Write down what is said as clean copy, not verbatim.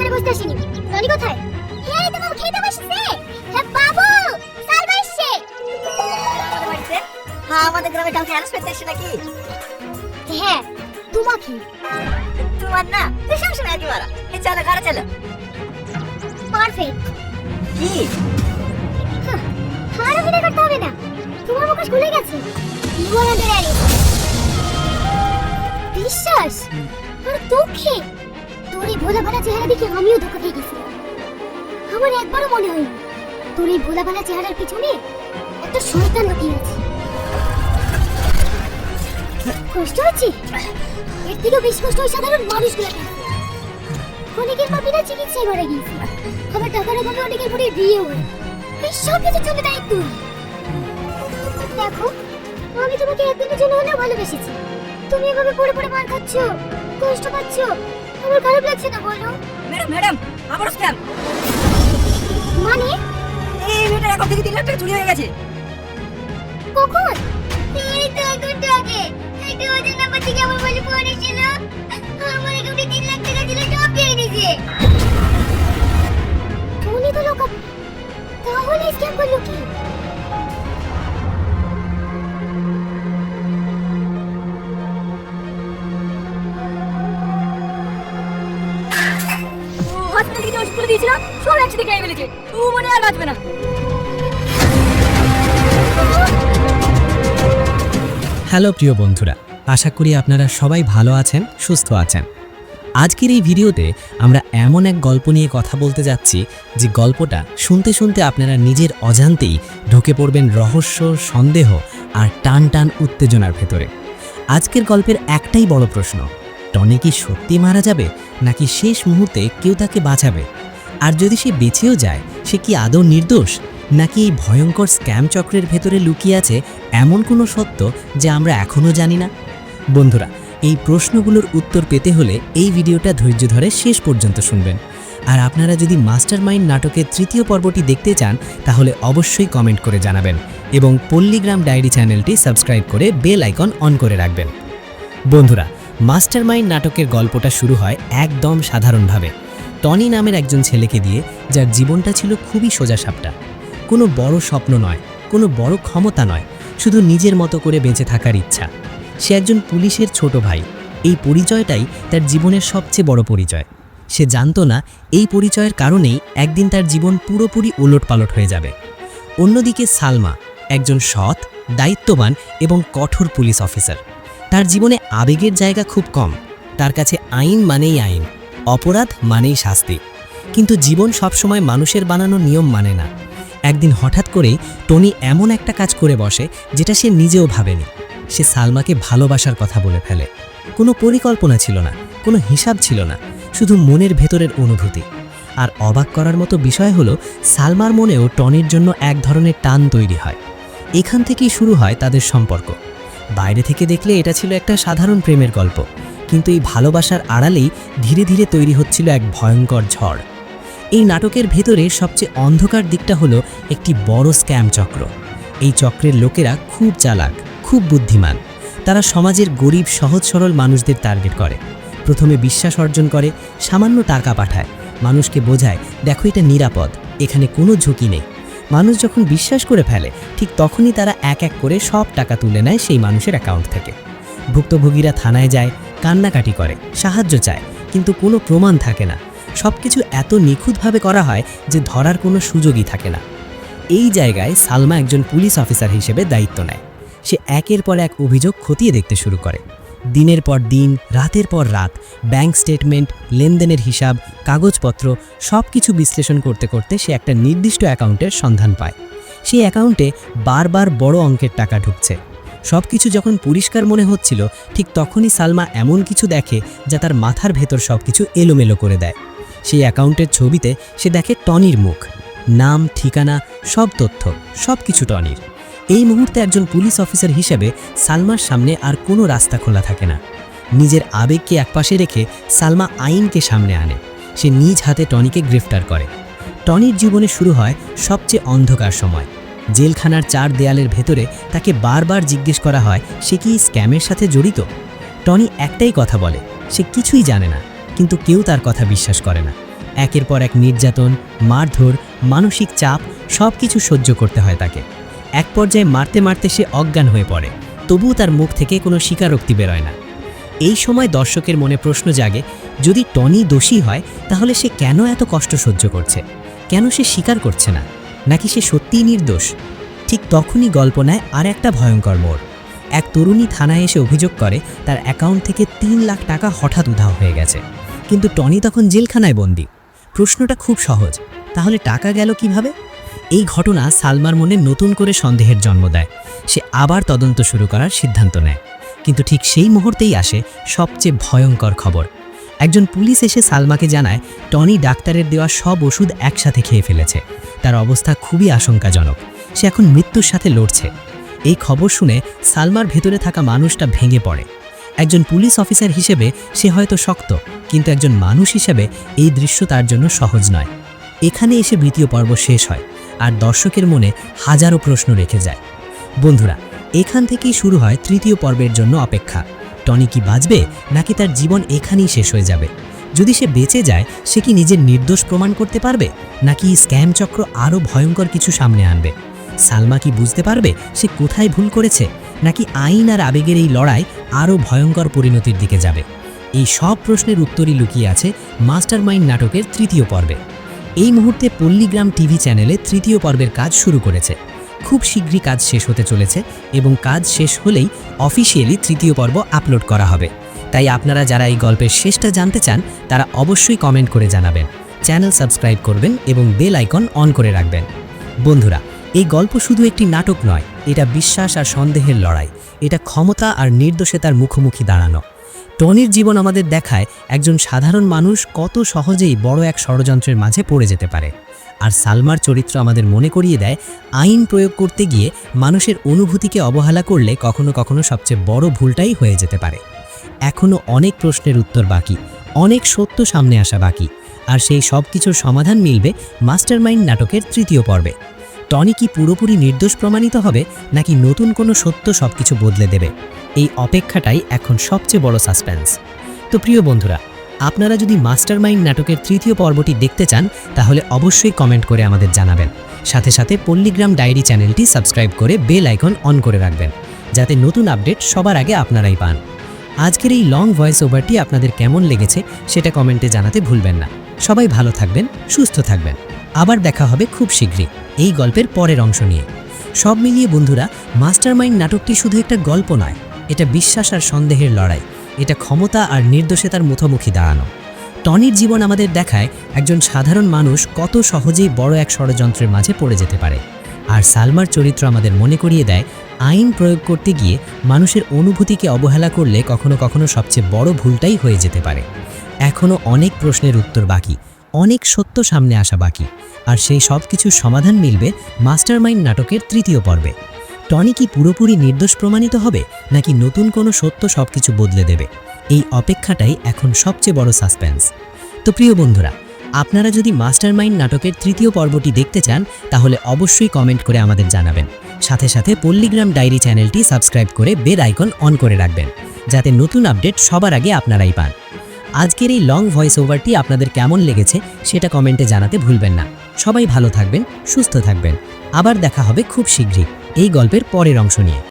এখানে বসতে আসিনি। টনি কোথায়? এই তো বাবু খেতে বসেছে। হ্যাঁ বাবু, সালমা এসেছে। আমাদের বাড়িতে? হ্যাঁ, আমাদের গ্রামে কাউকে অ্যারেস্ট করতে এসেছে নাকি? হ্যাঁ, তোমাকে। তোমার না, তুই সবসময় একই মারা। এই চলো, ঘরে চলো। পারফেক্ট। কি? আর অভিনয় করতে হবে না, তোমার মুখোশ খুলে গেছে। You are under arrest. বিশ্বাস আর তোকে, তোর এই ভোলা ভালা চেহারা দেখে আমিও ধোকা খেয়ে গেছি। আমার একবারও মনে হয়নি তোর এই ভোলা ভালা চেহারার পিছনে একটা শয়তান লুকিয়ে আছে। কষ্ট হচ্ছে? এর থেকেও বেশি কষ্ট হয় সাধারণ মানুষগুলোকে। অনেকের পাপিরা চিকিৎসায় মারা গিয়েছে, আবার টাকার অভাবে অনেকের পরে বিয়ে হয়। এই সব কিছুর জন্য দায়ী তুই। দেখো, আমি তোমাকে একদিনের জন্য হলেও ভালোবেসেছি। তুমি এভাবে পড়ে পড়ে মার খাচ্ছ, কষ্ট পাচ্ছ, আমার খারাপ লাগছে না বলো? ম্যাডাম, ম্যাডাম, আবার স্ক্যাম। মানে এই মেয়েটার অ্যাকাউন্ট থেকে 3 লাখ টাকা চুরি হয়ে গেছে। কখন? এই তো ঘন্টা আগে। একটা ওদের নাম্বার থেকে আমার বলে ফোন এসেছিল, আমার অ্যাকাউন্টে 3 লাখ টাকা ছিল, সব পেয়ে নিয়েছে। টনি তো লোক, তাহলে স্ক্যাম করলো কি? হসপিটাল থেকে ওষুধ করে দিয়েছিলাম, সব একসাথে খেয়ে ফেলেছে। ও মনে আর বাঁচবে না। হ্যালো প্রিয় বন্ধুরা, আশা করি আপনারা সবাই ভালো আছেন, সুস্থ আছেন। আজকের এই ভিডিওতে আমরা এমন এক গল্প নিয়ে কথা বলতে যাচ্ছি যে গল্পটা শুনতে শুনতে আপনারা নিজের অজান্তেই ঢুকে পড়বেন রহস্য, সন্দেহ আর টান টান উত্তেজনার ভেতরে। আজকের গল্পের একটাই বড় প্রশ্ন, টনি কি সত্যি মারা যাবে নাকি শেষ মুহূর্তে কেউ তাকে বাঁচাবে? আর যদি সে বেঁচেও যায়, সে কি আদৌ নির্দোষ, নাকি এই ভয়ঙ্কর স্ক্যাম চক্রের ভেতরে লুকিয়ে আছে এমন কোনো সত্য যা আমরা এখনও জানি না? বন্ধুরা, এই প্রশ্নগুলোর উত্তর পেতে হলে এই ভিডিওটা ধৈর্য ধরে শেষ পর্যন্ত শুনবেন। আর আপনারা যদি মাস্টারমাইন্ড নাটকের 3য় পর্বটি দেখতে চান তাহলে অবশ্যই কমেন্ট করে জানাবেন এবং পল্লীগ্রাম ডায়েরি চ্যানেলটি সাবস্ক্রাইব করে বেল আইকন অন করে রাখবেন। বন্ধুরা, মাস্টারমাইন্ড নাটকের গল্পটা শুরু হয় একদম সাধারণভাবে, টনি নামের একজন ছেলেকে দিয়ে, যার জীবনটা ছিল খুবই সোজাসাপটা। কোনো বড় স্বপ্ন নয়, কোনো বড় ক্ষমতা নয়, শুধু নিজের মতো করে বেঁচে থাকার ইচ্ছা। সে একজন পুলিশের ছোট ভাই। এই পরিচয়টাই তার জীবনের সবচেয়ে বড় পরিচয়। সে জানতো না এই পরিচয়ের কারণেই একদিন তার জীবন পুরোপুরি ওলটপালট হয়ে যাবে। অন্যদিকে সালমা একজন সৎ, দায়িত্ববান এবং কঠোর পুলিশ অফিসার। তার জীবনে আবেগের জায়গা খুব কম। তার কাছে আইন মানেই আইন, অপরাধ মানেই শাস্তি। কিন্তু জীবন সবসময় মানুষের বানানো নিয়ম মানে না। একদিন হঠাৎ করেই টনি এমন একটা কাজ করে বসে যেটা সে নিজেও ভাবেনি। সে সালমাকে ভালোবাসার কথা বলে ফেলে। কোনো পরিকল্পনা ছিল না, কোনো হিসাব ছিল না, শুধু মনের ভেতরের অনুভূতি। আর অবাক করার মতো বিষয় হলো, সালমার মনেও টনির জন্য এক ধরনের টান তৈরি হয়। এখান থেকেই শুরু হয় তাদের সম্পর্ক। বাইরে থেকে দেখলে এটা ছিল একটা সাধারণ প্রেমের গল্প, কিন্তু এই ভালোবাসার আড়ালেই ধীরে ধীরে তৈরি হচ্ছিল এক ভয়ঙ্কর ঝড়। এই নাটকের ভেতরে সবচেয়ে অন্ধকার দিকটা হলো একটি বড় স্ক্যাম চক্র। এই চক্রের লোকেরা খুব চালাক, খুব বুদ্ধিমান। তারা সমাজের গরিব, সহজ সরল মানুষদের টার্গেট করে। প্রথমে বিশ্বাস অর্জন করে, সামান্য টাকা পাঠায়, মানুষকে বোঝায় দেখো এটা নিরাপদ, এখানে কোনো ঝুঁকি নেই। মানুষ যখন বিশ্বাস করে ফেলে, ঠিক তখনই তারা এক এক করে সব টাকা তুলে নেয় সেই মানুষের অ্যাকাউন্ট থেকে। ভুক্তভোগীরা থানায় যায়, কান্নাকাটি করে, সাহায্য চায়, কিন্তু কোনো প্রমাণ থাকে না। সবকিছু এত নিখুঁতভাবে করা হয় যে ধরার কোনো সুযোগই থাকে না। এই জায়গায় সালমা একজন পুলিশ অফিসার হিসেবে দায়িত্ব নেয়। সে একের পর এক অভিযোগ খতিয়ে দেখতে শুরু করে। দিনের পর দিন, রাতের পর রাত, ব্যাংক স্টেটমেন্ট, লেনদেনের হিসাব, কাগজপত্র সব কিছু বিশ্লেষণ করতে করতে সে একটা নির্দিষ্ট অ্যাকাউন্টের সন্ধান পায়। সেই অ্যাকাউন্টে বারবার বড় অঙ্কের টাকা ঢুকছে। সব কিছু যখন পরিষ্কার মনে হচ্ছিল, ঠিক তখনই সালমা এমন কিছু দেখে যা তার মাথার ভেতর সব কিছু এলোমেলো করে দেয়। সেই অ্যাকাউন্টের ছবিতে সে দেখে টনির মুখ, নাম, ঠিকানা, সব তথ্য, সব কিছু টনির। এই মুহূর্তে একজন পুলিশ অফিসার হিসেবে সালমার সামনে আর কোনো রাস্তা খোলা থাকে না। নিজের আবেগকে একপাশে রেখে সালমা আইনকে সামনে আনে। সে নিজ হাতে টনিকে গ্রেফতার করে। টনির জীবনে শুরু হয় সবচেয়ে অন্ধকার সময়। জেলখানার 4 দেয়ালের ভেতরে তাকে বারবার জিজ্ঞেস করা হয় সে কি স্ক্যামের সাথে জড়িত। টনি একটাই কথা বলে, সে কিছুই জানে না, কিন্তু কেউ তার কথা বিশ্বাস করে না। একের পর এক নির্যাতন, মারধর, মানসিক চাপ সব কিছু সহ্য করতে হয় তাকে। এক পর্যায়ে মারতে মারতে সে অজ্ঞান হয়ে পড়ে, তবুও তার মুখ থেকে কোনো স্বীকারোক্তি বেরোয় না। এই সময় দর্শকের মনে প্রশ্ন জাগে, যদি টনি দোষী হয় তাহলে সে কেন এত কষ্ট সহ্য করছে? কেন সে স্বীকার করছে না? নাকি সে সত্যিই নির্দোষ? ঠিক তখনই গল্প নেয় আর একটা ভয়ঙ্কর মোড়। এক তরুণী থানায় এসে অভিযোগ করে তার অ্যাকাউন্ট থেকে 3 লাখ টাকা হঠাৎ উধাও হয়ে গেছে, কিন্তু টনি তখন জেলখানায় বন্দী। প্রশ্নটা খুব সহজ, তাহলে টাকা গেল কিভাবে? এই ঘটনা সালমার মনে নতুন করে সন্দেহের জন্ম দেয়। সে আবার তদন্ত শুরু করার সিদ্ধান্ত নেয়, কিন্তু ঠিক সেই মুহূর্তেই আসে সবচেয়ে ভয়ঙ্কর খবর। একজন পুলিশ এসে সালমাকে জানায় টনি ডাক্তারের দেওয়া সব ওষুধ একসাথে খেয়ে ফেলেছে। তার অবস্থা খুবই আশঙ্কাজনক, সে এখন মৃত্যুর সাথে লড়ছে। এই খবর শুনে সালমার ভেতরে থাকা মানুষটা ভেঙে পড়ে। একজন পুলিশ অফিসার হিসেবে সে হয়তো শক্ত, কিন্তু একজন মানুষ হিসেবে এই দৃশ্য তার জন্য সহজ নয়। এখানে এসে দ্বিতীয় পর্ব শেষ হয়, আর দর্শকের মনে হাজারো প্রশ্ন রেখে যায়। বন্ধুরা, এখান থেকেই শুরু হয় তৃতীয় পর্বের জন্য অপেক্ষা। টনি কি বাঁচবে, নাকি তার জীবন এখানেই শেষ হয়ে যাবে? যদি সে বেঁচে যায়, সে কি নিজের নির্দোষ প্রমাণ করতে পারবে, নাকি স্ক্যাম চক্র আরও ভয়ঙ্কর কিছু সামনে আনবে? সালমা কি বুঝতে পারবে সে কোথায় ভুল করেছে, নাকি আইন আর আবেগের এই লড়াই আরও ভয়ঙ্কর পরিণতির দিকে যাবে? এই সব প্রশ্নের উত্তরই লুকিয়ে আছে মাস্টারমাইন্ড নাটকের তৃতীয় পর্বে। এই মুহূর্তে পল্লীগ্রাম টিভি চ্যানেলে তৃতীয় পর্বের কাজ শুরু করেছে। খুব শীঘ্রই কাজ শেষ হতে চলেছে, এবং কাজ শেষ হলেই অফিসিয়ালি তৃতীয় পর্ব আপলোড করা হবে। তাই আপনারা যারা এই গল্পের শেষটা জানতে চান তারা অবশ্যই কমেন্ট করে জানাবেন, চ্যানেল সাবস্ক্রাইব করবেন এবং বেল আইকন অন করে রাখবেন। বন্ধুরা, এই গল্প শুধু একটি নাটক নয়, এটা বিশ্বাস আর সন্দেহের লড়াই। এটা ক্ষমতা আর নির্দোষিতার মুখোমুখি দাঁড়ানো। টনির জীবন আমাদের দেখায় একজন সাধারণ মানুষ কত সহজেই বড় এক ষড়যন্ত্রের মাঝে পড়ে যেতে পারে। আর সালমার চরিত্র আমাদের মনে করিয়ে দেয় আইন প্রয়োগ করতে গিয়ে মানুষের অনুভূতিকে অবহেলা করলে কখনো কখনো সবচেয়ে বড় ভুলটাই হয়ে যেতে পারে। এখনও অনেক প্রশ্নের উত্তর বাকি, অনেক সত্য সামনে আসা বাকি, আর সেই সব কিছুর সমাধান মিলবে মাস্টারমাইন্ড নাটকের তৃতীয় পর্বে। টনি কি পুরোপুরি নির্দোষ প্রমাণিত হবে, নাকি নতুন কোনো সত্য সবকিছু বদলে দেবে? এই অপেক্ষাটাই এখন সবচেয়ে বড় সাসপেন্স। তো প্রিয় বন্ধুরা, আপনারা যদি মাস্টারমাইন্ড নাটকের তৃতীয় পর্বটি দেখতে চান তাহলে অবশ্যই কমেন্ট করে আমাদের জানাবেন। সাথে সাথে পল্লীগ্রাম ডায়েরি চ্যানেলটি সাবস্ক্রাইব করে বেল আইকন অন করে রাখবেন, যাতে নতুন আপডেট সবার আগে আপনারাই পান। আজকের এই লং ভয়েস ওভারটি আপনাদের কেমন লেগেছে সেটা কমেন্টে জানাতে ভুলবেন না। সবাই ভালো থাকবেন, সুস্থ থাকবেন। আবার দেখা হবে খুব শীঘ্রই এই গল্পের পরের অংশ নিয়ে। সব মিলিয়ে বন্ধুরা, মাস্টারমাইন্ড নাটকটি শুধু একটা গল্প নয়, এটা বিশ্বাস আর সন্দেহের লড়াই। এটা ক্ষমতা আর নির্দোষিতার মুখোমুখি দাঁড়ানো। টনির জীবন আমাদের দেখায় একজন সাধারণ মানুষ কত সহজেই বড় এক ষড়যন্ত্রের মাঝে পড়ে যেতে পারে। আর সালমার চরিত্র আমাদের মনে করিয়ে দেয় আইন প্রয়োগ করতে গিয়ে মানুষের অনুভূতিকে অবহেলা করলে কখনো কখনো সবচেয়ে বড় ভুলটাই হয়ে যেতে পারে। এখনও অনেক প্রশ্নের উত্তর বাকি, অনেক সত্য সামনে আসা বাকি, আর সেই সব কিছুর সমাধান মিলবে মাস্টারমাইন্ড নাটকের তৃতীয় পর্বে। টনি কি পুরোপুরি নির্দোষ প্রমাণিত হবে, নাকি নতুন কোনো সত্য সবকিছু বদলে দেবে? এই অপেক্ষাটাই এখন সবচেয়ে বড় সাসপেন্স। তো প্রিয় বন্ধুরা, আপনারা যদি মাস্টারমাইন্ড নাটকের তৃতীয় পর্বটি দেখতে চান তাহলে অবশ্যই কমেন্ট করে আমাদের জানাবেন। সাথে সাথে পল্লীগ্রাম ডায়েরি চ্যানেলটি সাবস্ক্রাইব করে বেল আইকন অন করে রাখবেন, যাতে নতুন আপডেট সবার আগে আপনারাই পান। আজকের এই লং ভয়েস ওভারটি আপনাদের কেমন লেগেছে সেটা কমেন্টে জানাতে ভুলবেন না। সবাই ভালো থাকবেন, সুস্থ থাকবেন। আবার দেখা হবে খুব শীঘ্রই এই গল্পের পরের অংশ নিয়ে।